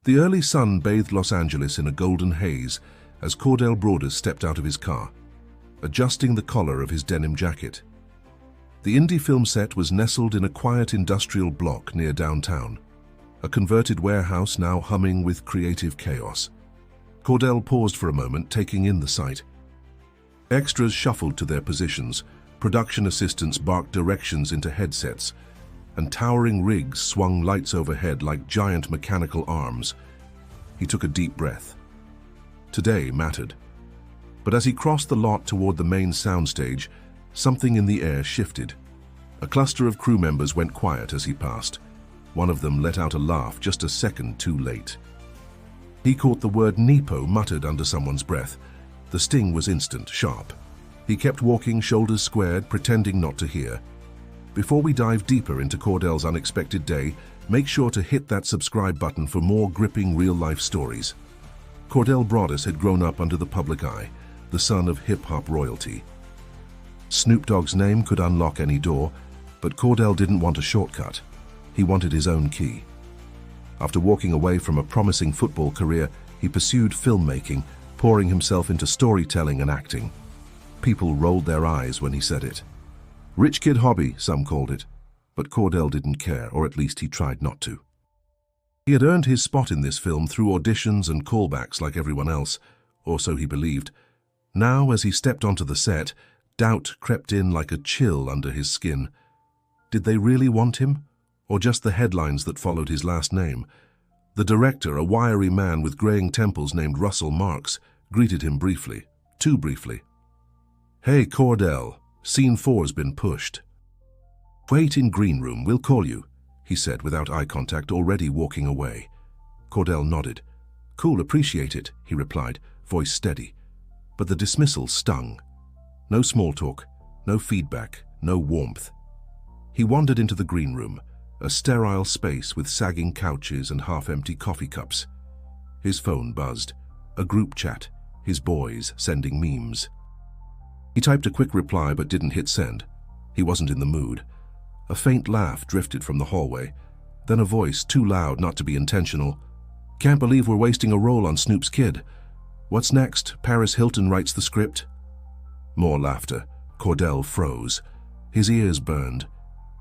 The early sun bathed Los Angeles in a golden haze as Cordell Broadus stepped out of his car, adjusting the collar of his denim jacket. The indie film set was nestled in a quiet industrial block near downtown, a converted warehouse now humming with creative chaos. Cordell paused for a moment, taking in the sight. Extras shuffled to their positions, production assistants barked directions into headsets, and towering rigs swung lights overhead like giant mechanical arms. He took a deep breath. Today mattered. But as he crossed the lot toward the main soundstage, something in the air shifted. A cluster of crew members went quiet as he passed. One of them let out a laugh just a second too late. He caught the word Nepo muttered under someone's breath. The sting was instant, sharp. He kept walking, shoulders squared, pretending not to hear. Before we dive deeper into Cordell's unexpected day, make sure to hit that subscribe button for more gripping real-life stories. Cordell Broadus had grown up under the public eye, the son of hip-hop royalty. Snoop Dogg's name could unlock any door, but Cordell didn't want a shortcut. He wanted his own key. After walking away from a promising football career, he pursued filmmaking, pouring himself into storytelling and acting. People rolled their eyes when he said it. Rich kid hobby, some called it, but Cordell didn't care, or at least he tried not to. He had earned his spot in this film through auditions and callbacks like everyone else, or so he believed. Now, as he stepped onto the set, doubt crept in like a chill under his skin. Did they really want him? Or just the headlines that followed his last name? The director, a wiry man with graying temples named Russell Marks, greeted him briefly, too briefly. "Hey, Cordell, scene 4's been pushed." "Wait in green room, we'll call you," he said without eye contact, already walking away. Cordell nodded. "Cool, appreciate it," he replied, voice steady. But the dismissal stung. No small talk, no feedback, no warmth. He wandered into the green room, a sterile space with sagging couches and half-empty coffee cups. His phone buzzed. A group chat, his boys sending memes. He typed a quick reply but didn't hit send. He wasn't in the mood. A faint laugh drifted from the hallway, then a voice too loud not to be intentional. "Can't believe we're wasting a role on Snoop's kid. What's next? Paris Hilton writes the script?" More laughter. Cordell froze. His ears burned.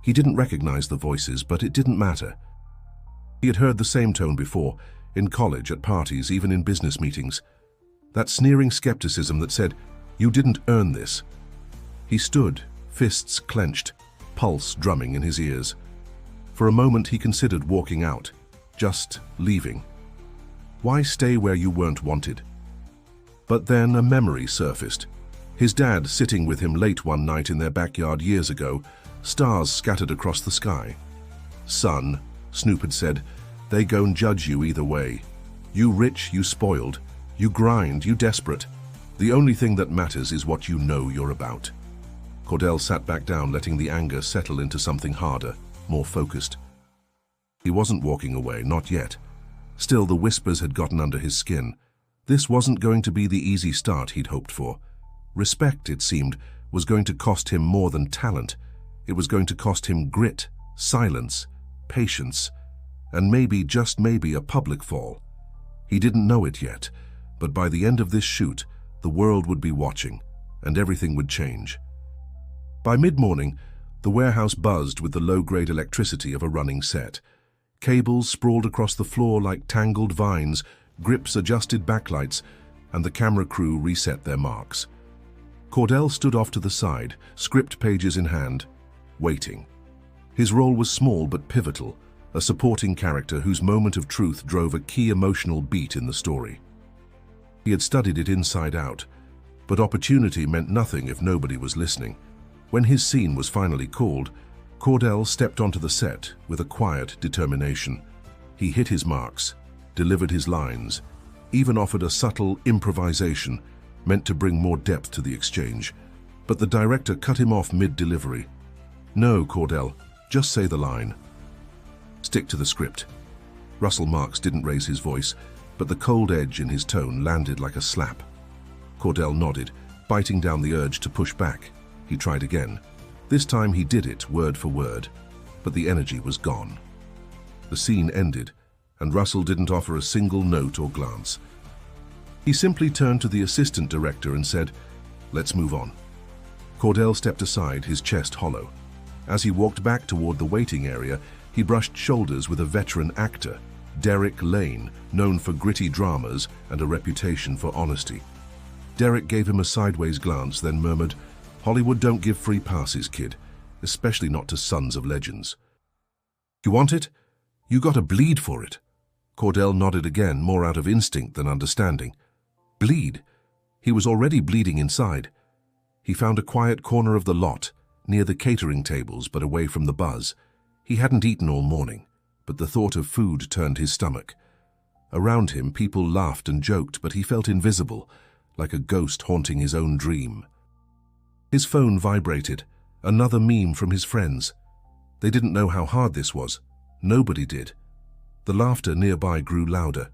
He didn't recognize the voices, but it didn't matter. He had heard the same tone before, in college, at parties, even in business meetings. That sneering skepticism that said, "You didn't earn this." He stood, fists clenched, pulse drumming in his ears. For a moment he considered walking out, just leaving. Why stay where you weren't wanted? But then a memory surfaced. His dad sitting with him late one night in their backyard years ago, stars scattered across the sky. "Son," Snoop had said, "they gon' judge you either way. You rich, you spoiled. You grind, you desperate. The only thing that matters is what you know you're about." Cordell sat back down, letting the anger settle into something harder, more focused. He wasn't walking away, not yet. Still, the whispers had gotten under his skin. This wasn't going to be the easy start he'd hoped for. Respect, it seemed, was going to cost him more than talent. It was going to cost him grit, silence, patience, and maybe, just maybe, a public fall. He didn't know it yet, but by the end of this shoot, the world would be watching, and everything would change. By mid-morning, the warehouse buzzed with the low-grade electricity of a running set. Cables sprawled across the floor like tangled vines, grips adjusted backlights, and the camera crew reset their marks. Cordell stood off to the side, script pages in hand, waiting. His role was small but pivotal, a supporting character whose moment of truth drove a key emotional beat in the story. He had studied it inside out, but opportunity meant nothing if nobody was listening. When his scene was finally called, Cordell stepped onto the set with a quiet determination. He hit his marks, delivered his lines, even offered a subtle improvisation meant to bring more depth to the exchange. But the director cut him off mid-delivery. "No, Cordell, just say the line. Stick to the script." Russell Marks didn't raise his voice, but the cold edge in his tone landed like a slap. Cordell nodded, biting down the urge to push back. He tried again. This time he did it word for word, but the energy was gone. The scene ended, and Russell didn't offer a single note or glance. He simply turned to the assistant director and said, "Let's move on." Cordell stepped aside, his chest hollow. As he walked back toward the waiting area, he brushed shoulders with a veteran actor, Derek Lane, known for gritty dramas and a reputation for honesty. Derek gave him a sideways glance, then murmured, "Hollywood don't give free passes, kid, especially not to sons of legends." "You want it? You gotta bleed for it." Cordell nodded again, more out of instinct than understanding. Bleed? He was already bleeding inside. He found a quiet corner of the lot, near the catering tables but away from the buzz. He hadn't eaten all morning, but the thought of food turned his stomach. Around him, people laughed and joked, but he felt invisible, like a ghost haunting his own dream. His phone vibrated, another meme from his friends. They didn't know how hard this was. Nobody did. The laughter nearby grew louder.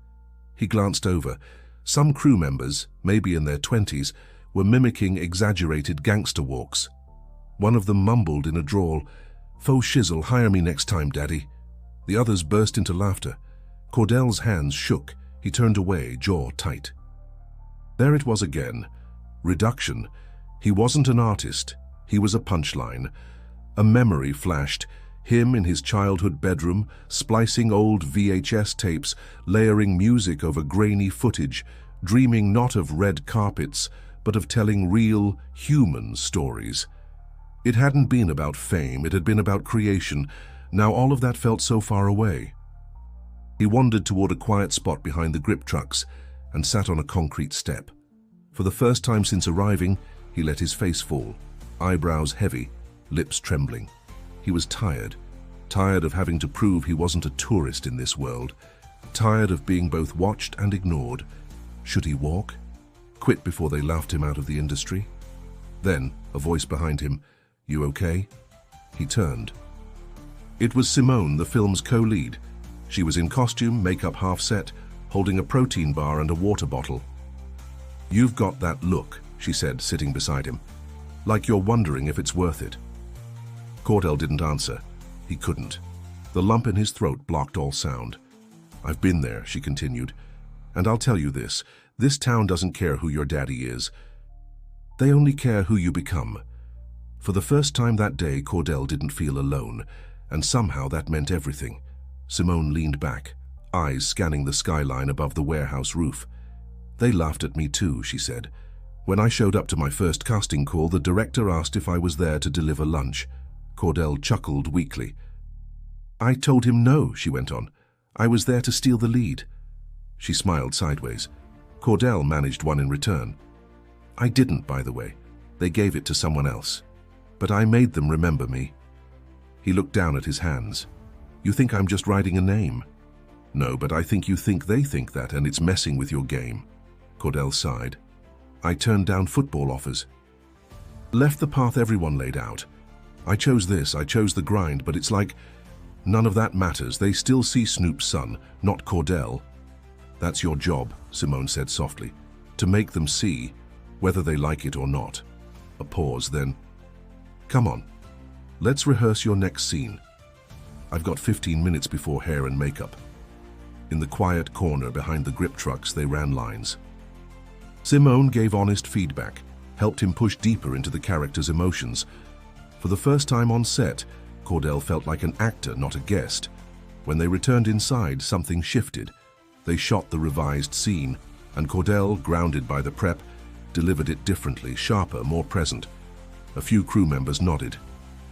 He glanced over. Some crew members, maybe in their 20s, were mimicking exaggerated gangster walks. One of them mumbled in a drawl, "Faux shizzle, hire me next time, Daddy." The others burst into laughter. Cordell's hands shook. He turned away, jaw tight. There it was again. Reduction. He wasn't an artist. He was a punchline. A memory flashed. Him in his childhood bedroom, splicing old VHS tapes, layering music over grainy footage, dreaming not of red carpets, but of telling real, human stories. It hadn't been about fame, it had been about creation. Now all of that felt so far away. He wandered toward a quiet spot behind the grip trucks and sat on a concrete step. For the first time since arriving, he let his face fall, eyebrows heavy, lips trembling. He was tired of having to prove he wasn't a tourist in this world, tired of being both watched and ignored. Should he walk? Quit before they laughed him out of the industry? Then, a voice behind him, "You okay?" He turned. It was Simone, the film's co-lead. She was in costume, makeup half set, holding a protein bar and a water bottle. "You've got that look," she said, sitting beside him, "like you're wondering if it's worth it." Cordell didn't answer. He couldn't. The lump in his throat blocked all sound. "I've been there," she continued, "and I'll tell you this town doesn't care who your daddy is. They only care who you become." For the first time that day, Cordell didn't feel alone, and somehow that meant everything. Simone leaned back, eyes scanning the skyline above the warehouse roof. "They laughed at me too," she said. "When I showed up to my first casting call, the director asked if I was there to deliver lunch." Cordell chuckled weakly. "I told him no," she went on. "I was there to steal the lead." She smiled sideways. Cordell managed one in return. "I didn't, by the way. They gave it to someone else. But I made them remember me." He looked down at his hands. "You think I'm just writing a name?" "No, but I think you think they think that, and it's messing with your game." Cordell sighed. "I turned down football offers. Left the path everyone laid out. I chose this, I chose the grind, but it's like, none of that matters. They still see Snoop's son, not Cordell." "That's your job," Simone said softly, "to make them see, whether they like it or not." A pause, then, "Come on, let's rehearse your next scene. I've got 15 minutes before hair and makeup." In the quiet corner behind the grip trucks, they ran lines. Simone gave honest feedback, helped him push deeper into the character's emotions. For the first time on set, Cordell felt like an actor, not a guest. When they returned inside, something shifted. They shot the revised scene, and Cordell, grounded by the prep, delivered it differently, sharper, more present. A few crew members nodded.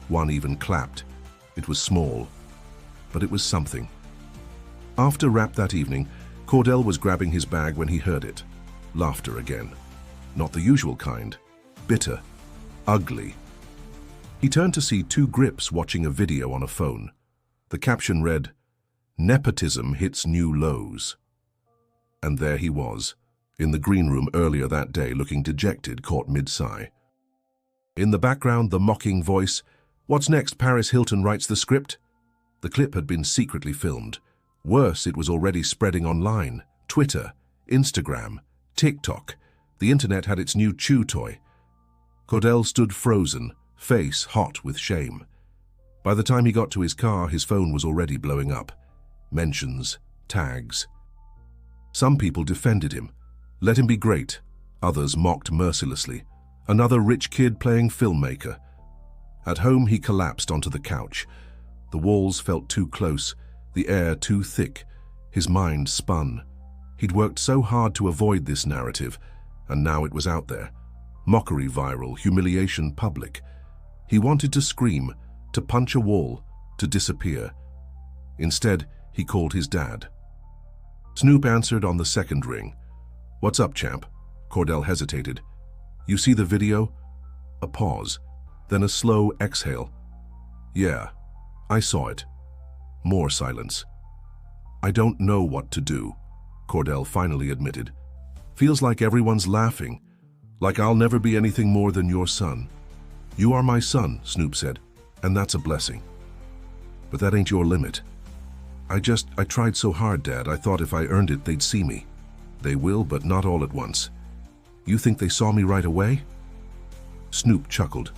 One even clapped. It was small, but it was something. After wrap that evening, Cordell was grabbing his bag when he heard it. Laughter again. Not the usual kind. Bitter. Ugly. He turned to see two grips watching a video on a phone. The caption read, "Nepotism hits new lows." And there he was, in the green room earlier that day, looking dejected, caught mid-sigh. In the background, the mocking voice, "What's next? Paris Hilton writes the script?" The clip had been secretly filmed. Worse, it was already spreading online. Twitter, Instagram, TikTok. The internet had its new chew toy. Cordell stood frozen, face hot with shame. By the time he got to his car, his phone was already blowing up. Mentions, tags. Some people defended him. Let him be great. Others mocked mercilessly. Another rich kid playing filmmaker. At home, he collapsed onto the couch. The walls felt too close, the air too thick. His mind spun. He'd worked so hard to avoid this narrative, and now it was out there. Mockery viral, humiliation public. He wanted to scream, to punch a wall, to disappear. Instead, he called his dad. Snoop answered on the second ring. "What's up, champ?" Cordell hesitated. "You see the video?" A pause, then a slow exhale. "Yeah, I saw it." More silence. "I don't know what to do," Cordell finally admitted. "Feels like everyone's laughing, like I'll never be anything more than your son." "You are my son," Snoop said, "and that's a blessing. But that ain't your limit." I tried so hard, Dad. I thought if I earned it, they'd see me." "They will, but not all at once." "You think they saw me right away?" Snoop chuckled.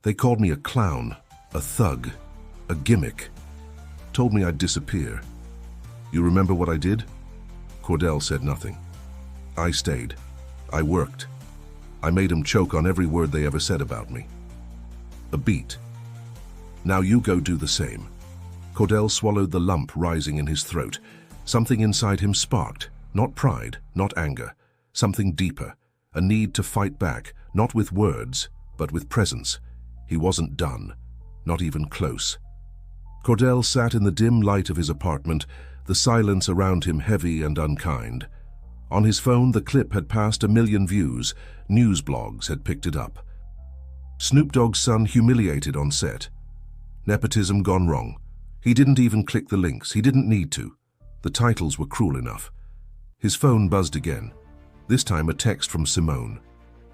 "They called me a clown, a thug, a gimmick. Told me I'd disappear. You remember what I did?" Cordell said nothing. "I stayed. I worked. I made them choke on every word they ever said about me. A beat. Now you go do the same." Cordell swallowed the lump rising in his throat. Something inside him sparked, not pride, not anger, something deeper, a need to fight back, not with words, but with presence. He wasn't done, not even close. Cordell sat in the dim light of his apartment, the silence around him heavy and unkind. On his phone, the clip had passed 1 million views. News blogs had picked it up. Snoop Dogg's son humiliated on set. Nepotism gone wrong. He didn't even click the links. He didn't need to. The titles were cruel enough. His phone buzzed again. This time a text from Simone.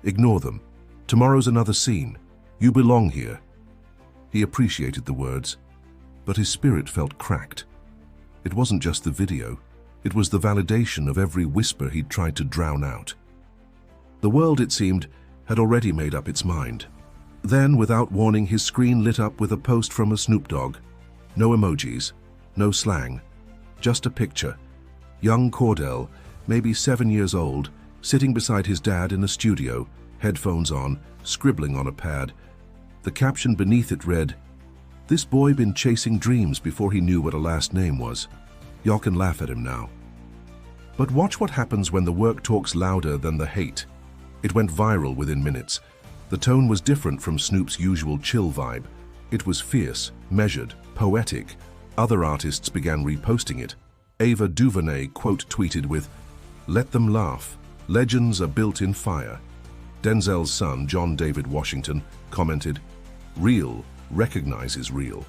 "Ignore them. Tomorrow's another scene. You belong here." He appreciated the words, but his spirit felt cracked. It wasn't just the video. It was the validation of every whisper he'd tried to drown out. The world, it seemed, had already made up its mind. Then, without warning, his screen lit up with a post from a Snoop Dogg. No emojis, no slang, just a picture. Young Cordell, maybe 7 years old, sitting beside his dad in a studio, headphones on, scribbling on a pad. The caption beneath it read, "This boy been chasing dreams before he knew what a last name was. Y'all can laugh at him now." But watch what happens when the work talks louder than the hate. It went viral within minutes. The tone was different from Snoop's usual chill vibe. It was fierce, measured, poetic. Other artists began reposting it. Ava DuVernay quote-tweeted with, "Let them laugh. Legends are built in fire." Denzel's son, John David Washington, commented, "Real recognizes real."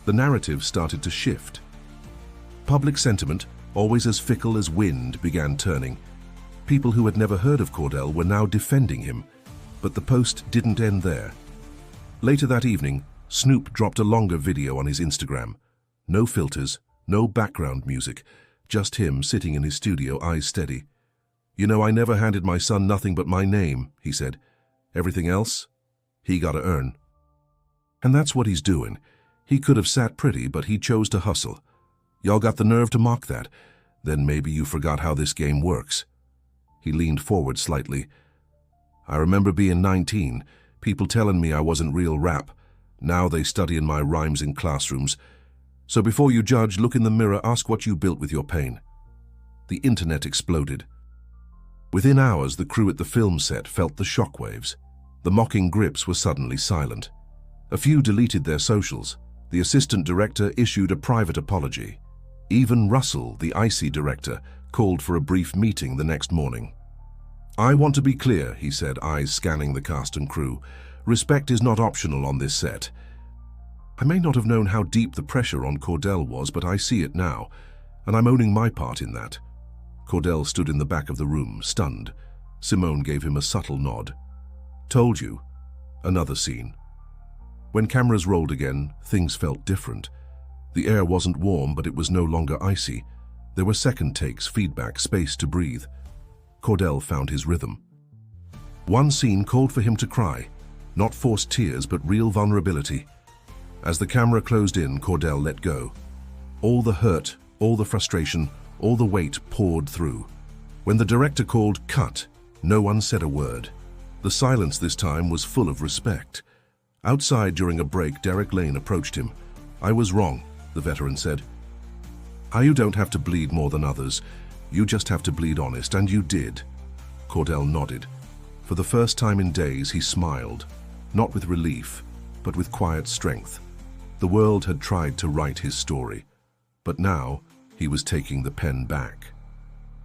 The narrative started to shift. Public sentiment, always as fickle as wind, began turning. People who had never heard of Cordell were now defending him. But the post didn't end there. Later that evening, Snoop dropped a longer video on his Instagram. No filters, no background music, just him sitting in his studio, eyes steady. "You know, I never handed my son nothing but my name," he said. "Everything else, he gotta earn." And that's what he's doing. He could have sat pretty, but he chose to hustle. Y'all got the nerve to mock that? Then maybe you forgot how this game works. He leaned forward slightly. "I remember being 19, people telling me I wasn't real rap. Now they study in my rhymes in classrooms. So before you judge, look in the mirror, ask what you built with your pain." The internet exploded. Within hours, the crew at the film set felt the shockwaves. The mocking grips were suddenly silent. A few deleted their socials. The assistant director issued a private apology. Even Russell, the icy director, called for a brief meeting the next morning. "I want to be clear," he said, eyes scanning the cast and crew. "Respect is not optional on this set. I may not have known how deep the pressure on Cordell was, but I see it now, and I'm owning my part in that." Cordell stood in the back of the room, stunned. Simone gave him a subtle nod. "Told you." Another scene. When cameras rolled again, things felt different. The air wasn't warm, but it was no longer icy. There were second takes, feedback, space to breathe. Cordell found his rhythm. One scene called for him to cry, not forced tears, but real vulnerability. As the camera closed in, Cordell let go. All the hurt, All the frustration, all the weight poured through. When the director called "cut," no one said a word. The silence this time was full of respect. Outside during a break, Derek Lane approached him. "I was wrong," the veteran said. "You don't have to bleed more than others. You just have to bleed honest, and you did." Cordell nodded. For the first time in days, he smiled, not with relief, but with quiet strength. The world had tried to write his story, but now he was taking the pen back.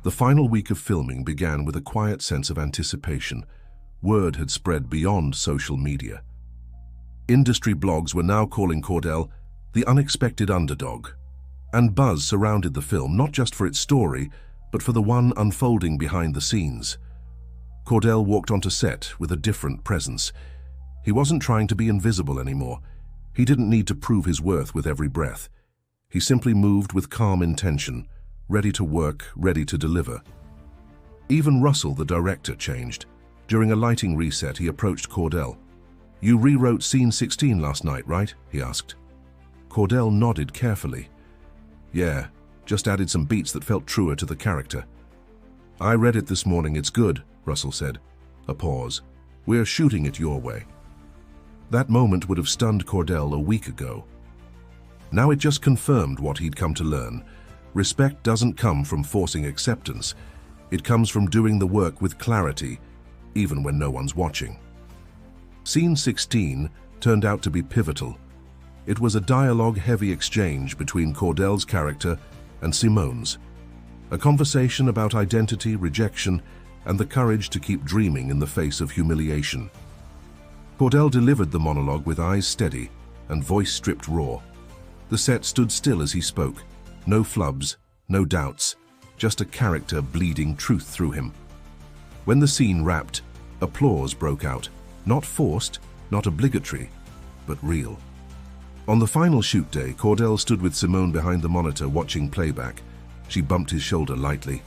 The final week of filming began with a quiet sense of anticipation. Word had spread beyond social media. Industry blogs were now calling Cordell the unexpected underdog, and buzz surrounded the film not just for its story, but for the one unfolding behind the scenes. Cordell walked onto set with a different presence. He wasn't trying to be invisible anymore. He didn't need to prove his worth with every breath. He simply moved with calm intention, ready to work, ready to deliver. Even Russell, the director, changed. During a lighting reset, he approached Cordell. "You rewrote scene 16 last night, right?" he asked. Cordell nodded carefully. "Yeah, just added some beats that felt truer to the character." "I read it this morning, it's good," Russell said. A pause. "We're shooting it your way." That moment would have stunned Cordell a week ago. Now it just confirmed what he'd come to learn. Respect doesn't come from forcing acceptance. It comes from doing the work with clarity, even when no one's watching. Scene 16 turned out to be pivotal. It was a dialogue-heavy exchange between Cordell's character and Simone's. A conversation about identity, rejection, and the courage to keep dreaming in the face of humiliation. Cordell delivered the monologue with eyes steady and voice stripped raw. The set stood still as he spoke. No flubs, no doubts, just a character bleeding truth through him. When the scene wrapped, applause broke out. Not forced, not obligatory, but real. On the final shoot day, Cordell stood with Simone behind the monitor watching playback. She bumped his shoulder lightly.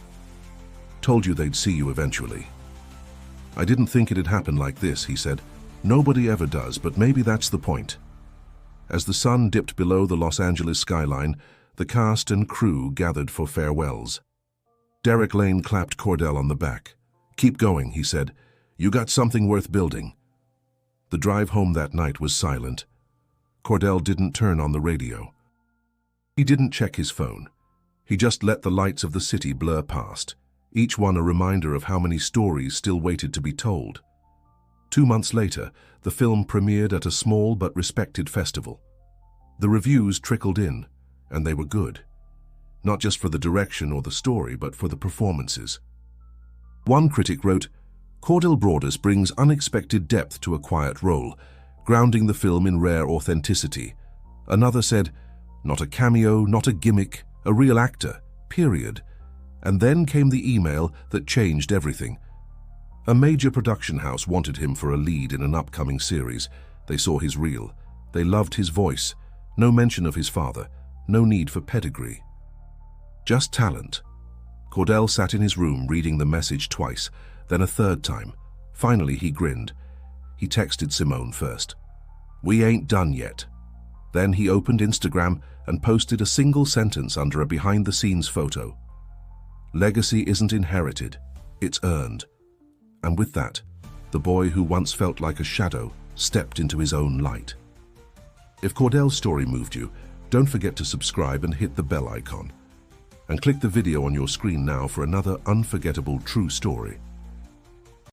"Told you they'd see you eventually." "I didn't think it'd happen like this," he said. "Nobody ever does, but maybe that's the point." As the sun dipped below the Los Angeles skyline, the cast and crew gathered for farewells. Derek Lane clapped Cordell on the back. "Keep going," he said. "You got something worth building." The drive home that night was silent. Cordell didn't turn on the radio. He didn't check his phone. He just let the lights of the city blur past, each one a reminder of how many stories still waited to be told. 2 months later, the film premiered at a small but respected festival. The reviews trickled in, and they were good. Not just for the direction or the story, but for the performances. One critic wrote, "Cordell Broadus brings unexpected depth to a quiet role, grounding the film in rare authenticity." Another said, "Not a cameo, not a gimmick, a real actor, period." And then came the email that changed everything. A major production house wanted him for a lead in an upcoming series. They saw his reel. They loved his voice. No mention of his father. No need for pedigree. Just talent. Cordell sat in his room reading the message twice, then a third time. Finally, he grinned. He texted Simone first. "We ain't done yet." Then he opened Instagram and posted a single sentence under a behind-the-scenes photo. "Legacy isn't inherited, it's earned." And with that, the boy who once felt like a shadow stepped into his own light. If Cordell's story moved you, don't forget to subscribe and hit the bell icon. And click the video on your screen now for another unforgettable true story.